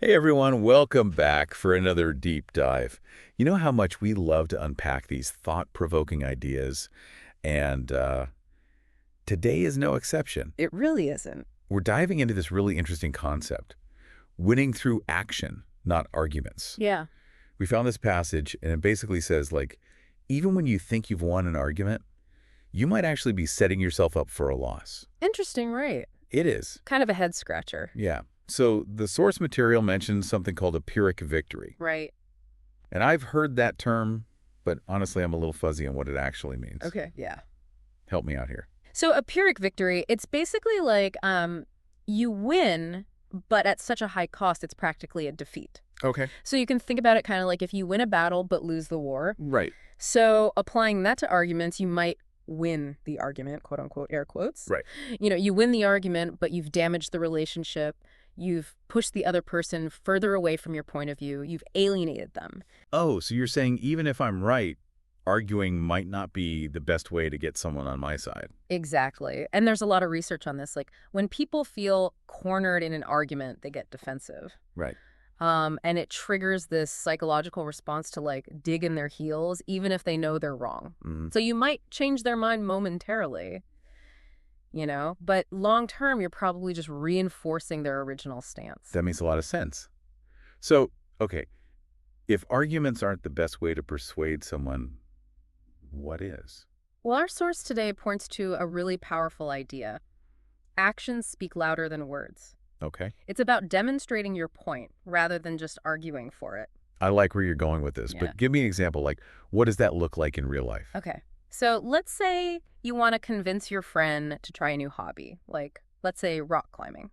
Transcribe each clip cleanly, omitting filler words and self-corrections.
Hey everyone, welcome back for another deep dive. You know how much we love to unpack these thought-provoking ideas, and today is no exception. It really isn't. We're diving into this really interesting concept, winning through action, not arguments. Yeah. We found this passage, and it basically says, like, even when you think you've won an argument, you might actually be setting yourself up for a loss. Interesting, right? It is. Kind of a head scratcher. Yeah. So the source material mentions something called a Pyrrhic victory. Right. And I've heard that term, but honestly, I'm a little fuzzy on what it actually means. Okay. Yeah. Help me out here. So a Pyrrhic victory, it's basically like you win, but at such a high cost, it's practically a defeat. Okay. So you can think about it kind of like if you win a battle but lose the war. Right. So applying that to arguments, you might win the argument, quote unquote, air quotes. Right. You win the argument, but you've damaged the relationship. You've pushed the other person further away from your point of view. You've alienated them. Oh, so you're saying even if I'm right, arguing might not be the best way to get someone on my side. Exactly. And there's a lot of research on this. Like when people feel cornered in an argument, they get defensive. Right. And it triggers this psychological response to like dig in their heels, even if they know they're wrong. So you might change their mind momentarily, but long term, you're probably just reinforcing their original stance. That makes a lot of sense. So, okay, if arguments aren't the best way to persuade someone, what is? Well, our source today points to a really powerful idea. Actions speak louder than words. Okay. It's about demonstrating your point rather than just arguing for it. I like where you're going with this, Yeah. but give me an example. Like, what does that look like in real life? Okay. So let's say you want to convince your friend to try a new hobby, like, let's say, rock climbing.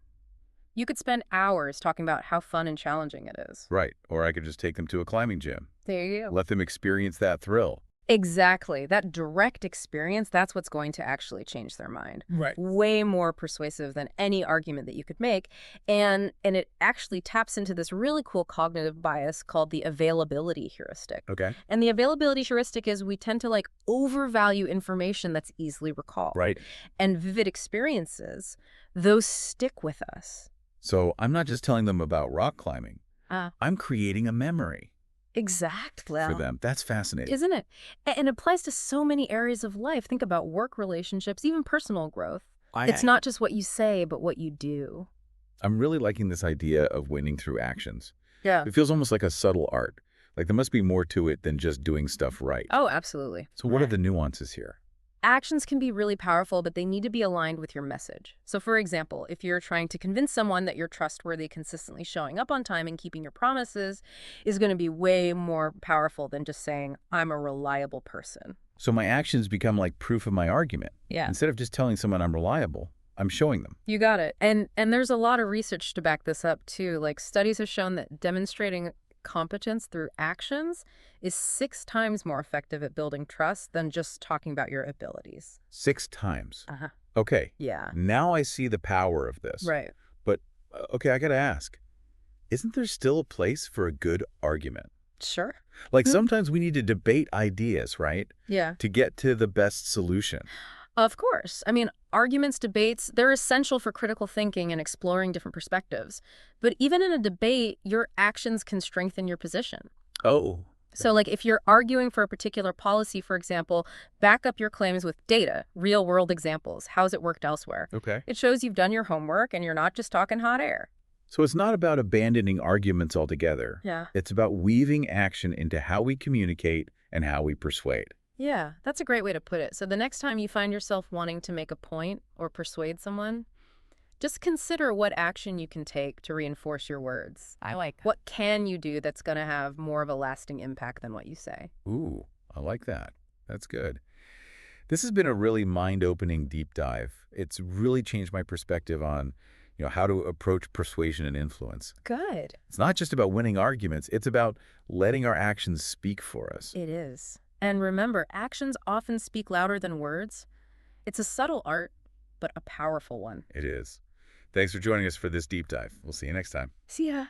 You could spend hours talking about how fun and challenging it is. Right. Or I could just take them to a climbing gym. There you go. Let them experience that thrill. Exactly. That direct experience, that's what's going to actually change their mind. Right. Way more persuasive than any argument that you could make. And it actually taps into this really cool cognitive bias called the availability heuristic. Okay. And the availability heuristic is we tend to like overvalue information that's easily recalled. Right. And vivid experiences, those stick with us. So I'm not just telling them about rock climbing. I'm creating a memory Exactly. for them. That's fascinating. Isn't it? And it applies to so many areas of life. Think about work relationships, even personal growth. It's not just what you say, but what you do. I'm really liking this idea of winning through actions. Yeah. It feels almost like a subtle art. Like there must be more to it than just doing stuff right. Oh, absolutely. So what are the nuances here? Actions can be really powerful, but they need to be aligned with your message. So for example, if you're trying to convince someone that you're trustworthy, consistently showing up on time and keeping your promises is going to be way more powerful than just saying, I'm a reliable person. So my actions become like proof of my argument. Yeah. Instead of just telling someone I'm reliable, I'm showing them. You got it. And there's a lot of research to back this up too. Like studies have shown that demonstrating competence through actions is 6 times more effective at building trust than just talking about your abilities. 6 times. Uh-huh. Okay. Yeah. Now I see the power of this. Right. But, okay, I got to ask, isn't there still a place for a good argument? Sure. Like sometimes we need to debate ideas, right? Yeah. To get to the best solution. Of course. I mean, arguments, debates, they're essential for critical thinking and exploring different perspectives. But even in a debate, your actions can strengthen your position. Oh. So like if you're arguing for a particular policy, for example, back up your claims with data, real world examples. How's it worked elsewhere? Okay. It shows you've done your homework and you're not just talking hot air. So it's not about abandoning arguments altogether. Yeah. It's about weaving action into how we communicate and how we persuade. Yeah, that's a great way to put it. So the next time you find yourself wanting to make a point or persuade someone, just consider what action you can take to reinforce your words. I like that. What can you do that's going to have more of a lasting impact than what you say? Ooh, I like that. That's good. This has been a really mind-opening deep dive. It's really changed my perspective on, how to approach persuasion and influence. Good. It's not just about winning arguments. It's about letting our actions speak for us. It is. And remember, actions often speak louder than words. It's a subtle art, but a powerful one. It is. Thanks for joining us for this deep dive. We'll see you next time. See ya.